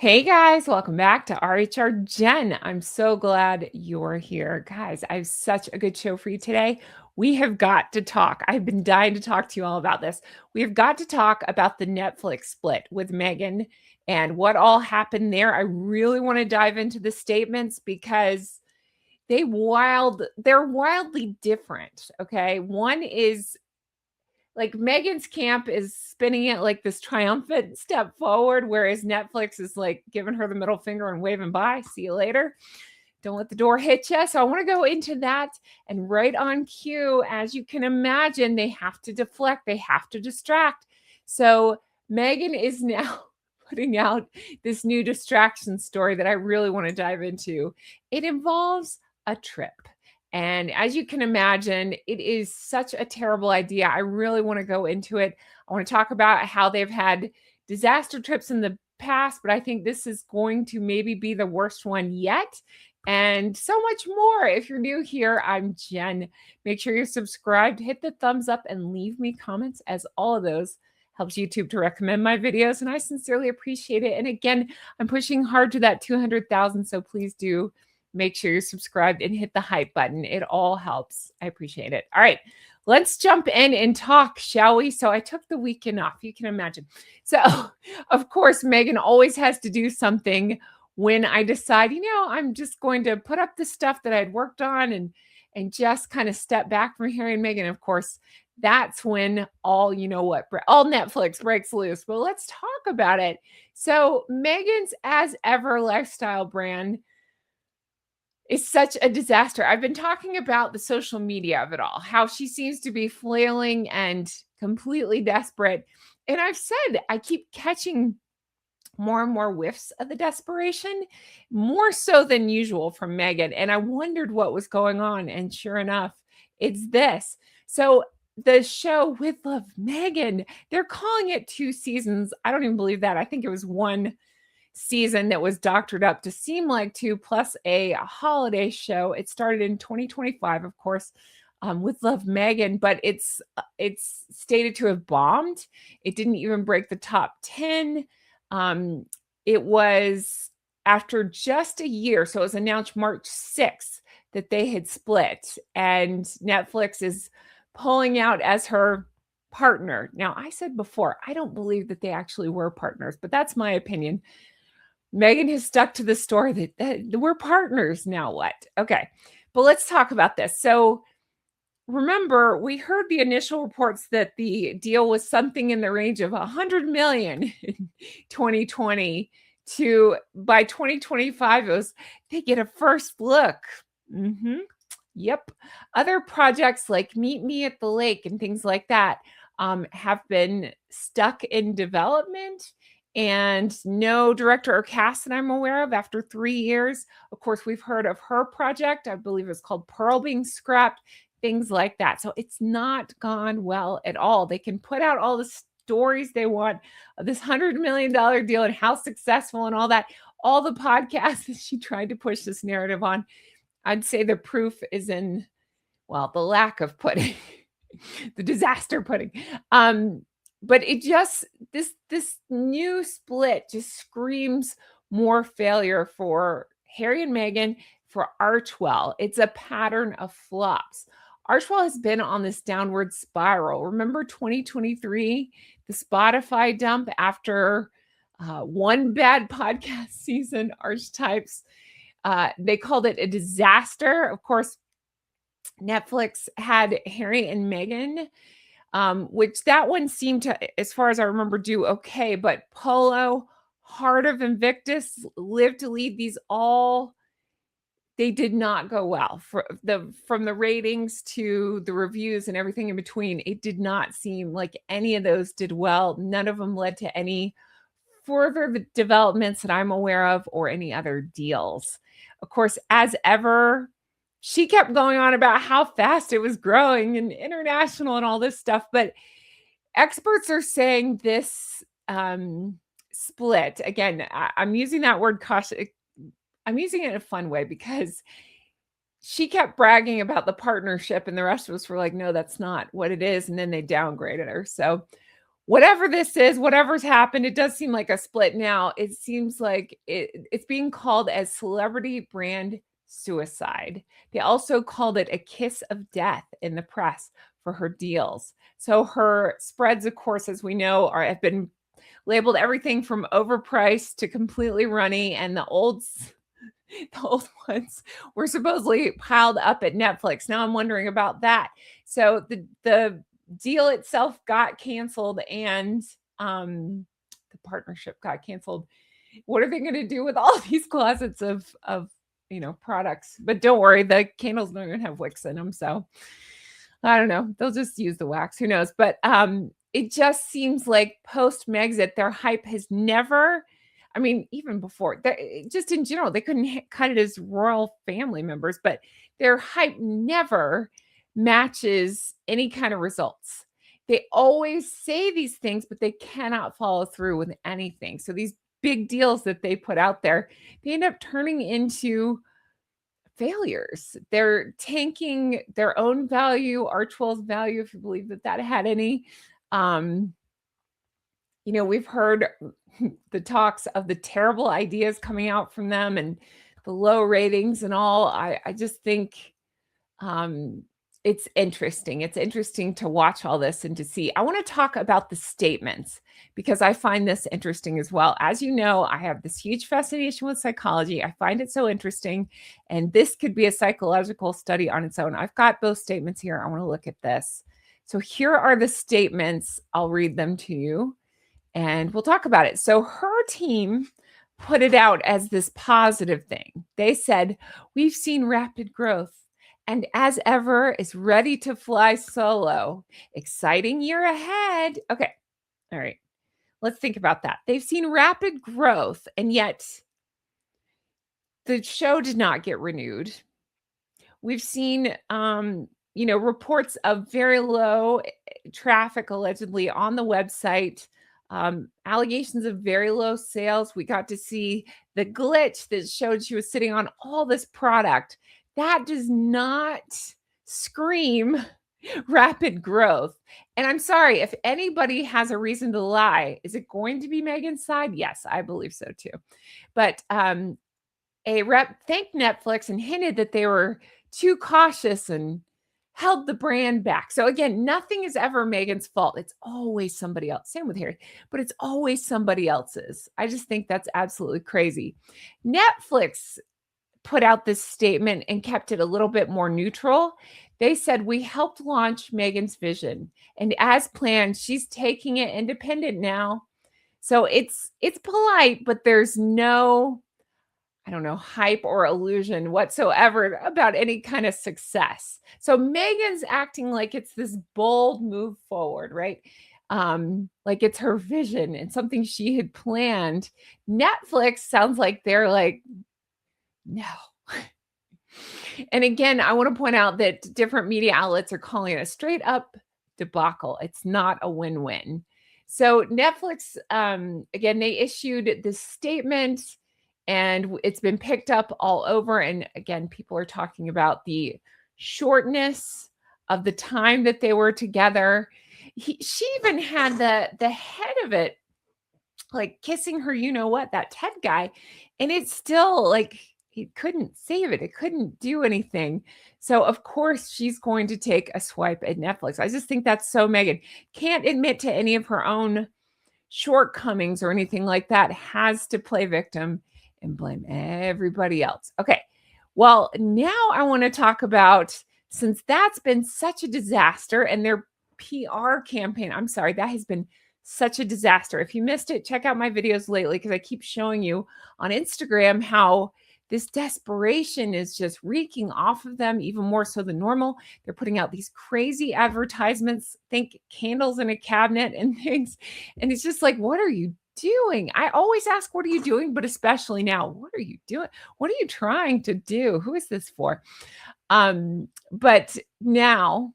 Hey guys, welcome back to RHR Jen. I'm so glad you're here. Guys, I have such a good show for you today. We have got to talk. I've been dying to talk to you all about this. We have got to talk about the Netflix split with Meghan and what all happened there. I really want to dive into the statements because they're wildly different, okay? One is like Meghan's camp is spinning it like this triumphant step forward, whereas Netflix is like giving her the middle finger and waving bye. See you later. Don't let the door hit you. So I want to go into that, and right on cue, as you can imagine, they have to deflect, they have to distract. So Meghan is now putting out this new distraction story that I really want to dive into. It involves a trip. And as you can imagine, it is such a terrible idea. I really want to go into it. I want to talk about how they've had disaster trips in the past, but I think this is going to maybe be the worst one yet. And so much more. If you're new here, I'm Jen. Make sure you're subscribed, hit the thumbs up, and leave me comments, as all of those helps YouTube to recommend my videos, and I sincerely appreciate it. And again, I'm pushing hard to that 200,000, so please do make sure you're subscribed and hit the hype button. It all helps. I appreciate it. All right, let's jump in and talk, shall we? So I took the weekend off, you can imagine. So of course, Meghan always has to do something when I decide, I'm just going to put up the stuff that I'd worked on and just kind of step back from Harry and Meghan. Of course, that's when all Netflix breaks loose. But let's talk about it. So Meghan's as ever lifestyle brand is such a disaster. I've been talking about the social media of it all, how she seems to be flailing and completely desperate. And I've said I keep catching more and more whiffs of the desperation, more so than usual from Meghan. And I wondered what was going on. And sure enough, it's this. So the show With Love Meghan, they're calling it 2 seasons. I don't even believe that. I think it was 1 season that was doctored up to seem like 2 plus a holiday show. It started in 2025, of course, With Love Meghan, but it's stated to have bombed. It didn't even break the top 10. It was after just a year, so it was announced March 6th that they had split, and Netflix is pulling out as her partner. Now, I said before, I don't believe that they actually were partners, but that's my opinion. Meghan has stuck to the story that we're partners. Now what? Okay, but let's talk about this. So remember, we heard the initial reports that the deal was something in the range of 100 million in 2020 to by 2025, they get a first look. Yep. Other projects like Meet Me at the Lake and things like that have been stuck in development, and no director or cast that I'm aware of after 3 years. Of course, we've heard of her project. I believe it's called Pearl being scrapped, things like that. So it's not gone well at all. They can put out all the stories they want of this $100 million deal and how successful and all that, all the podcasts that she tried to push this narrative on. I'd say the proof is in, well, the lack of pudding, the disaster pudding. But it just, this new split just screams more failure for Harry and Meghan, for Archewell. It's a pattern of flops. Archewell has been on this downward spiral. Remember 2023, the Spotify dump after one bad podcast season, Archetypes. They called it a disaster. Of course, Netflix had Harry and Meghan, which that one seemed to, as far as I remember, do okay. But Polo, Heart of Invictus, Live to Lead, these all, they did not go well. From the ratings to the reviews and everything in between, it did not seem like any of those did well. None of them led to any further developments that I'm aware of or any other deals. Of course, as ever, she kept going on about how fast it was growing and international and all this stuff. But experts are saying this split, again, I'm using that word cautious. I'm using it in a fun way because she kept bragging about the partnership and the rest of us were like, no, that's not what it is. And then they downgraded her. So whatever this is, whatever's happened, it does seem like a split now. It seems like it's being called as celebrity brand suicide. They also called it a kiss of death in the press for her deals. So her spreads, of course, as we know, have been labeled everything from overpriced to completely runny, and the old ones were supposedly piled up at Netflix. Now I'm wondering about that. So the deal itself got canceled, and the partnership got canceled. What are they going to do with all these closets of products? But don't worry, the candles don't even have wicks in them, so I don't know. They'll just use the wax. Who knows? But it just seems like post Megxit, their hype has never. I mean, even before that, just in general, they couldn't cut it as royal family members, but their hype never matches any kind of results. They always say these things, but they cannot follow through with anything. So these big deals that they put out there, they end up turning into failures. They're tanking their own value, Archewell's value, if you believe that that had any. We've heard the talks of the terrible ideas coming out from them and the low ratings and all. I just think it's interesting. It's interesting to watch all this and to see. I want to talk about the statements because I find this interesting as well. As you know, I have this huge fascination with psychology. I find it so interesting. And this could be a psychological study on its own. I've got both statements here. I want to look at this. So here are the statements. I'll read them to you and we'll talk about it. So her team put it out as this positive thing. They said, we've seen rapid growth and as ever is ready to fly solo. Exciting year ahead. Okay. All right. Let's think about that. They've seen rapid growth and yet the show did not get renewed. We've seen, reports of very low traffic allegedly on the website. Allegations of very low sales. We got to see the glitch that showed she was sitting on all this product. That does not scream rapid growth. And I'm sorry, if anybody has a reason to lie, is it going to be Meghan's side? Yes, I believe so too. But a rep thanked Netflix and hinted that they were too cautious and held the brand back. So again, nothing is ever Meghan's fault. It's always somebody else. Same with Harry, but it's always somebody else's. I just think that's absolutely crazy. Netflix put out this statement and kept it a little bit more neutral. They said, we helped launch Meghan's vision. And as planned, she's taking it independent now. So it's polite, but there's no, I don't know, hype or illusion whatsoever about any kind of success. So Meghan's acting like it's this bold move forward, right? Like it's her vision and something she had planned. Netflix sounds like they're like, no. And again, I want to point out that different media outlets are calling it a straight up debacle. It's not a win-win. So Netflix, again, they issued this statement and it's been picked up all over. And again, people are talking about the shortness of the time that they were together. She even had the head of it, like kissing her, that Ted guy. And it's still like, he couldn't save it. It couldn't do anything. So of course she's going to take a swipe at Netflix. I just think that's so Meghan. Can't admit to any of her own shortcomings or anything like that. Has to play victim and blame everybody else. Okay. Well, now I want to talk about, since that's been such a disaster and their PR campaign, I'm sorry, that has been such a disaster. If you missed it, check out my videos lately because I keep showing you on Instagram how this desperation is just reeking off of them even more so than normal. They're putting out these crazy advertisements, think candles in a cabinet and things. And it's just like, what are you doing? I always ask, what are you doing? But especially now, what are you doing? What are you trying to do? Who is this for? But now,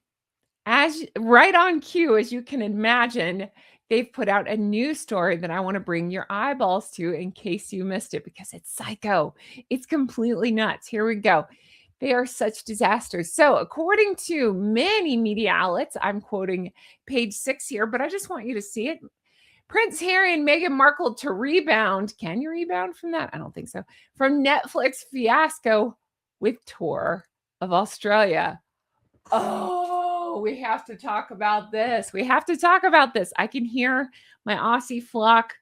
as right on cue, as you can imagine, they've put out a new story that I want to bring your eyeballs to in case you missed it, because it's psycho. It's completely nuts. Here we go. They are such disasters. So, according to many media outlets, I'm quoting page 6 here, but I just want you to see it. Prince Harry and Meghan Markle to rebound. Can you rebound from that? I don't think so. From Netflix fiasco with tour of Australia. Oh, we have to talk about this. We have to talk about this. I can hear my Aussie flock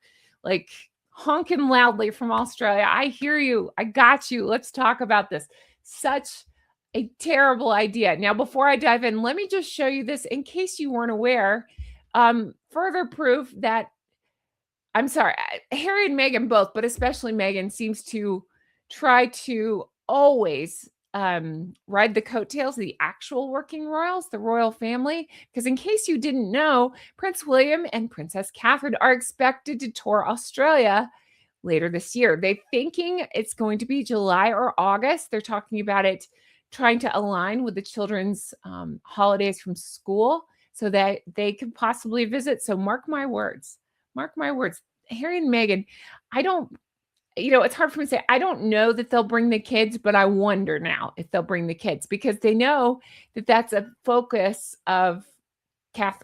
like honking loudly from Australia. I hear you. I got you. Let's talk about this. Such a terrible idea. Now, before I dive in, let me just show you this in case you weren't aware. Further proof that I'm sorry, Harry and Meghan both, but especially Meghan seems to try to always ride the coattails of the actual working royals, the royal family. Because in case you didn't know, Prince William and Princess Catherine are expected to tour Australia later this year. They're thinking it's going to be July or August. They're talking about it, trying to align with the children's holidays from school so that they could possibly visit. So mark my words. Mark my words. Harry and Meghan, I don't, it's hard for me to say. I don't know that they'll bring the kids, but I wonder now if they'll bring the kids because they know that that's a focus of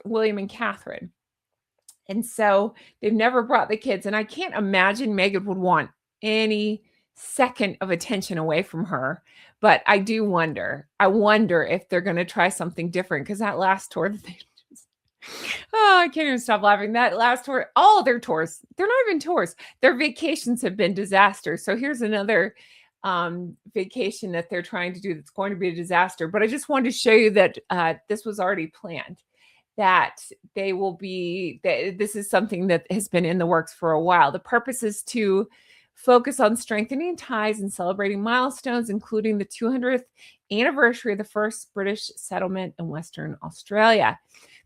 William and Catherine. And so they've never brought the kids. And I can't imagine Meghan would want any second of attention away from her. But I do wonder. I wonder if they're going to try something different because that last tour that they oh, I can't even stop laughing. That last tour, all their tours, they're not even tours. Their vacations have been disasters. So here's another vacation that they're trying to do that's going to be a disaster. But I just wanted to show you that this was already planned, that they will be, that this is something that has been in the works for a while. The purpose is to focus on strengthening ties and celebrating milestones, including the 200th anniversary of the first British settlement in Western Australia.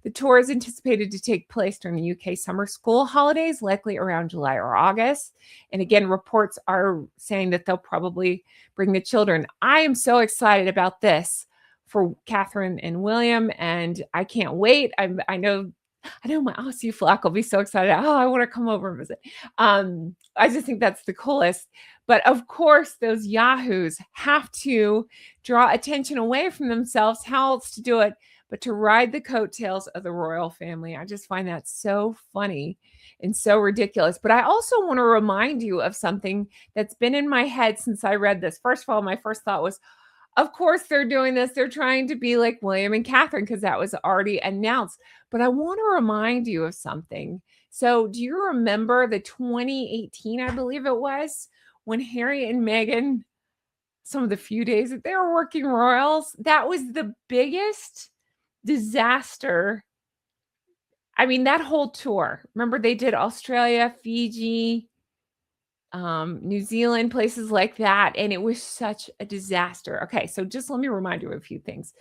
The tour is anticipated to take place during the UK summer school holidays, likely around July or August. And again, reports are saying that they'll probably bring the children. I am so excited about this for Catherine and William, and I can't wait. I know my Aussie flock will be so excited. Oh, I want to come over and visit. I just think that's the coolest. But of course, those yahoos have to draw attention away from themselves. How else to do it but to ride the coattails of the royal family? I just find that so funny and so ridiculous. But I also want to remind you of something that's been in my head since I read this. First of all, my first thought was, of course, they're doing this. They're trying to be like William and Catherine because that was already announced. But I want to remind you of something. So do you remember the 2018, I believe it was, when Harry and Meghan, some of the few days that they were working royals, that was the biggest disaster. I mean, that whole tour. Remember, they did Australia, Fiji, New Zealand, places like that. And it was such a disaster. Okay, so just let me remind you of a few things.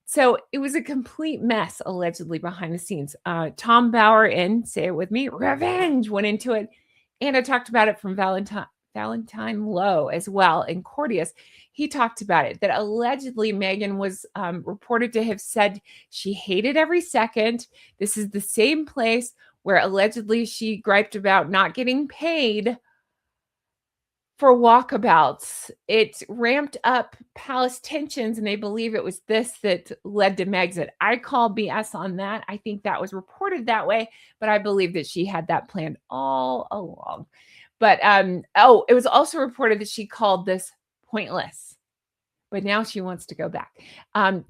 So it was a complete mess, allegedly, behind the scenes. Tom Bauer in, say it with me, Revenge, went into it. And I talked about it from Valentine Lowe as well in Cordius. He talked about it, that allegedly Meghan was reported to have said she hated every second. This is the same place where allegedly she griped about not getting paid for walkabouts. It ramped up palace tensions, and they believe it was this that led to Megxit. I call BS on that. I think that was reported that way, but I believe that she had that planned all along. But it was also reported that she called this pointless, but now she wants to go back. Some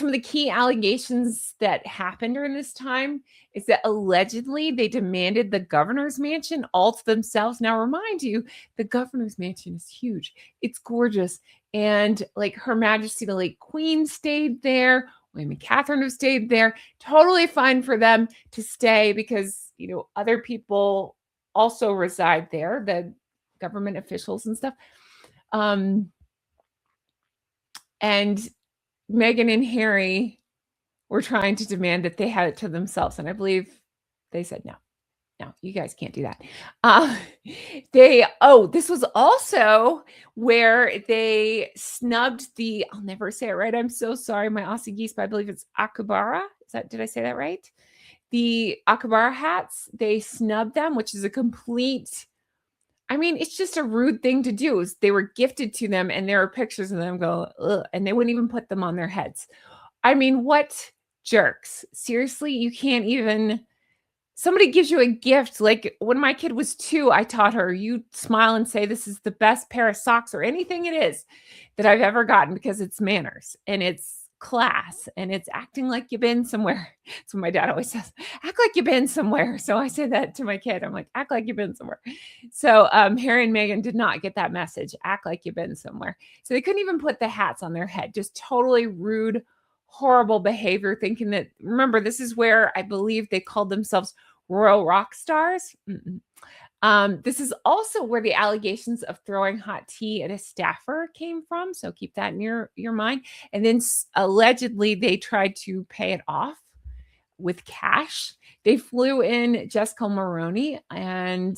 of the key allegations that happened during this time is that allegedly they demanded the governor's mansion all to themselves. Now, remind you, the governor's mansion is huge. It's gorgeous. And like Her Majesty, the late Queen, stayed there. William and Catherine have stayed there. Totally fine for them to stay because, other people also reside there, the government officials and stuff. And Meghan and Harry were trying to demand that they had it to themselves. And I believe they said, no, you guys can't do that. This was also where they snubbed I'll never say it right. I'm so sorry, my Aussie geese, but I believe it's Akubra. Did I say that right? The Akubra hats, they snubbed them, which is a complete I mean, it's just a rude thing to do. They were gifted to them, and there are pictures of them go, ugh, and they wouldn't even put them on their heads. I mean, what jerks? Seriously, you can't even somebody gives you a gift. Like when my kid was 2, I taught her, you smile and say, this is the best pair of socks or anything it is that I've ever gotten because it's manners and it's class and it's acting like you've been somewhere. That's what my dad always says, act like you've been somewhere. So I say that to my kid. I'm like, act like you've been somewhere. So Harry and Meghan did not get that message. Act like you've been somewhere. So they couldn't even put the hats on their head. Just totally rude, horrible behavior, thinking that, remember, this is where I believe they called themselves royal rock stars. This is also where the allegations of throwing hot tea at a staffer came from. So keep that in your mind. And then allegedly they tried to pay it off with cash. They flew in Jessica Mulroney, and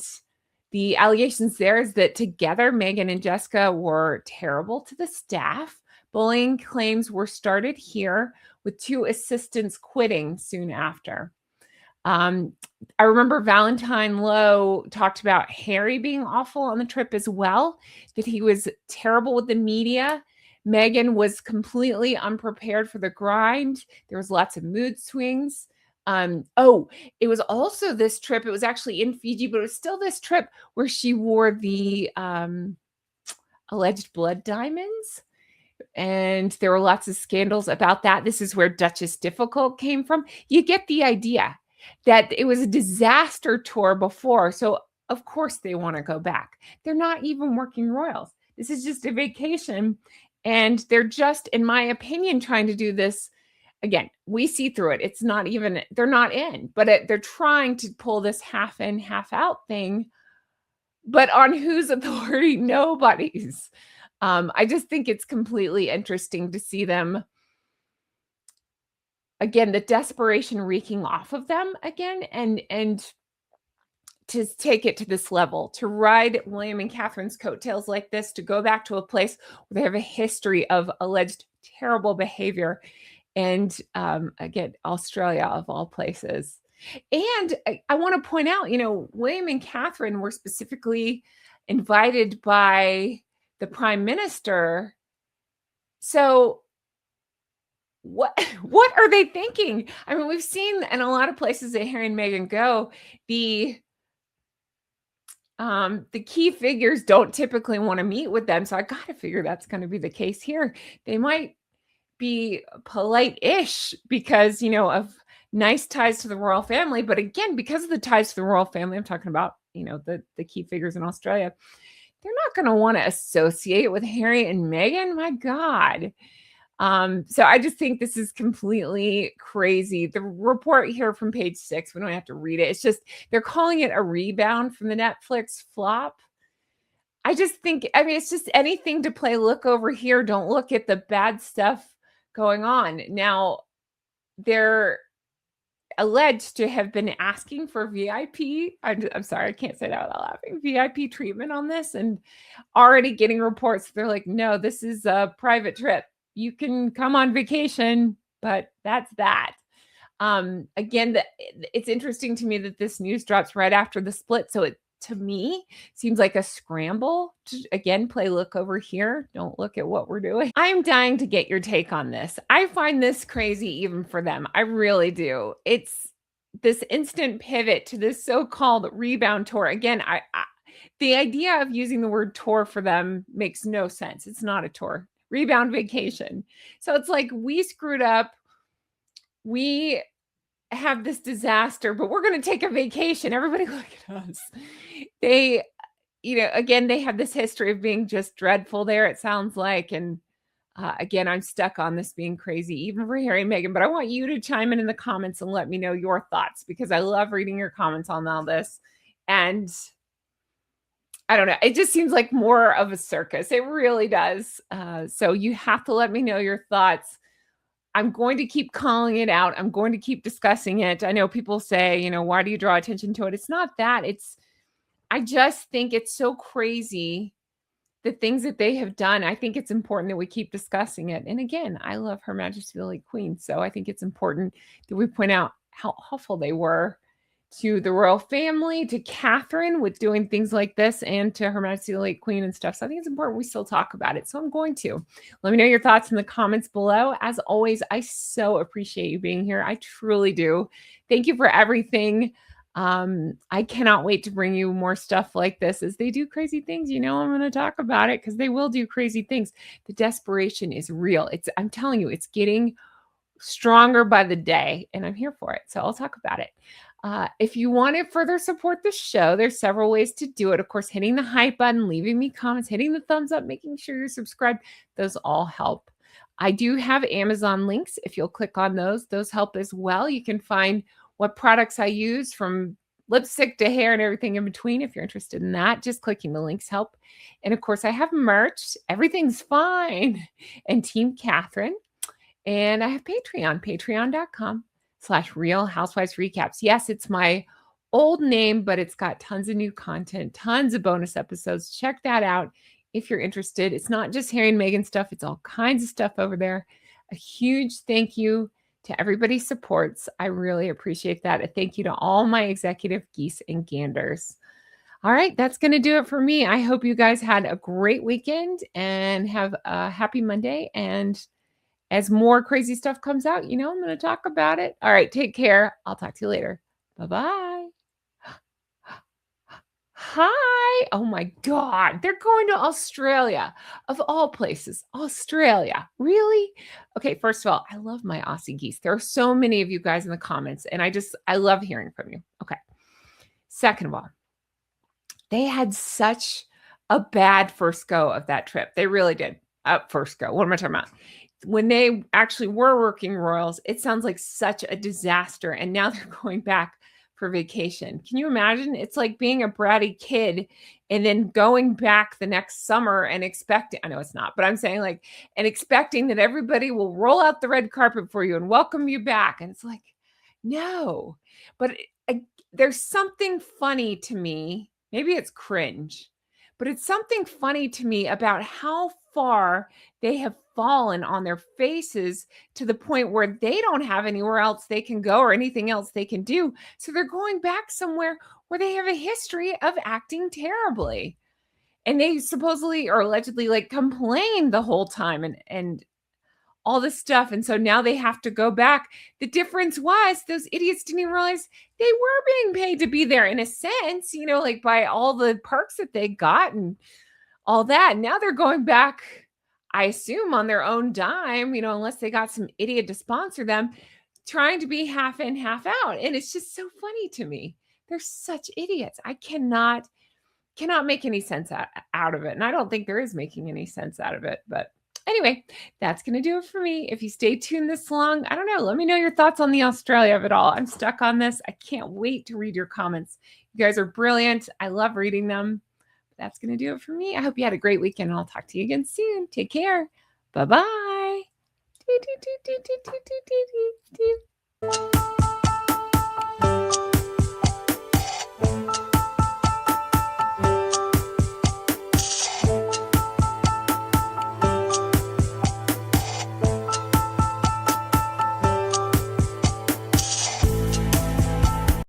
the allegations there is that together Meghan and Jessica were terrible to the staff. Bullying claims were started here, with 2 assistants quitting soon after. I remember Valentine Lowe talked about Harry being awful on the trip as well, that he was terrible with the media. Meghan was completely unprepared for the grind. There was lots of mood swings. It was also this trip. It was actually in Fiji, but it was still this trip where she wore the alleged blood diamonds. And there were lots of scandals about that. This is where Duchess Difficult came from. You get the idea that it was a disaster tour before. So of course they want to go back. They're not even working royals. This is just a vacation. And they're just, in my opinion, trying to do this. Again, we see through it. It's not even, they're not in, but they're trying to pull this half in, half out thing. But on whose authority? Nobody's. I just think it's completely interesting to see them, again, the desperation reeking off of them again, and to take it to this level, to ride William and Catherine's coattails like this, to go back to a place where they have a history of alleged terrible behavior. And again, Australia of all places. And I want to point out, William and Catherine were specifically invited by the prime minister. So what are they thinking? I mean, we've seen in a lot of places that Harry and Meghan go, the key figures don't typically want to meet with them. So I got to figure that's going to be the case here. They might be polite-ish because, of nice ties to the royal family. But again, because of the ties to the royal family, I'm talking about, the key figures in Australia, they're not going to want to associate with Harry and Meghan. My God. So I just think this is completely crazy. The report here from page 6, we don't have to read it. It's just, they're calling it a rebound from the Netflix flop. I just think, it's just anything to play look over here. Don't look at the bad stuff going on. Now, they're alleged to have been asking for VIP. I'm sorry, I can't say that without laughing. VIP treatment on this, and already getting reports. They're like, no, this is a private trip. You can come on vacation, but that's that. Again, it's interesting to me that this news drops right after the split. So it, to me, seems like a scramble to, again, play look over here. Don't look at what we're doing. I'm dying to get your take on this. I find this crazy even for them. I really do. It's this instant pivot to this so-called rebound tour. Again, the idea of using the word tour for them makes no sense. It's not a tour. Rebound vacation. So it's like, we screwed up. We have this disaster, but we're going to take a vacation. Everybody look at us. They, again, they have this history of being just dreadful there, it sounds like. And again, I'm stuck on this being crazy, even for Harry and Meghan. But I want you to chime in the comments and let me know your thoughts, because I love reading your comments on all this. And I don't know. It just seems like more of a circus. It really does. So you have to let me know your thoughts. I'm going to keep calling it out. I'm going to keep discussing it. I know people say, why do you draw attention to it? It's not that. I just think it's so crazy, the things that they have done. I think it's important that we keep discussing it. And again, I love Her Majesty the late Queen. So I think it's important that we point out how awful they were, to the royal family, to Catherine with doing things like this, and to Her Majesty the late Queen and stuff. So I think it's important we still talk about it. So I'm going to. Let me know your thoughts in the comments below. As always, I so appreciate you being here. I truly do. Thank you for everything. I cannot wait to bring you more stuff like this as they do crazy things. You know, I'm going to talk about it because they will do crazy things. The desperation is real. I'm telling you, it's getting stronger by the day, and I'm here for it. So I'll talk about it. If you want to further support the show, there's several ways to do it. Of course, hitting the hype button, leaving me comments, hitting the thumbs up, making sure you're subscribed. Those all help. I do have Amazon links. If you'll click on those help as well. You can find what products I use, from lipstick to hair and everything in between. If you're interested in that, just clicking the links help. And of course, I have merch. Everything's fine. And Team Catherine. And I have Patreon, patreon.com/Real Housewives Recaps. Yes, it's my old name, but it's got tons of new content, tons of bonus episodes. Check that out if you're interested. It's not just Harry and Meghan stuff. It's all kinds of stuff over there. A huge thank you to everybody's supports. I really appreciate that. A thank you to all my executive geese and ganders. All right, that's going to do it for me. I hope you guys had a great weekend and have a happy Monday. And as more crazy stuff comes out, you know, I'm going to talk about it. All right, take care. I'll talk to you later. Bye-bye. Hi. Oh my God. They're going to Australia, of all places. Australia. Really? Okay, first of all, I love my Aussie geese. There are so many of you guys in the comments, and I love hearing from you. Okay. Second of all, they had such a bad first go of that trip. They really did. First go. What am I talking about? When they actually were working royals, it sounds like such a disaster. And now they're going back for vacation. Can you imagine? It's like being a bratty kid and then going back the next summer and expecting, I know it's not, but I'm saying like, and expecting that everybody will roll out the red carpet for you and welcome you back. And it's like, no, but there's something funny to me. Maybe it's cringe, but it's something funny to me about how far they have fallen on their faces to the point where they don't have anywhere else they can go or anything else they can do. So they're going back somewhere where they have a history of acting terribly. And they supposedly or allegedly like complain the whole time and all this stuff. And so now they have to go back. The difference was those idiots didn't even realize they were being paid to be there in a sense, you know, like by all the perks that they got and all that. Now they're going back, I assume, on their own dime, you know, unless they got some idiot to sponsor them, trying to be half in, half out. And it's just so funny to me. They're such idiots. I cannot make any sense out of it. And I don't think there is making any sense out of it. But anyway, that's going to do it for me. If you stay tuned this long, I don't know. Let me know your thoughts on the Australia of it all. I'm stuck on this. I can't wait to read your comments. You guys are brilliant. I love reading them. That's going to do it for me. I hope you had a great weekend. I'll talk to you again soon. Take care. Bye-bye.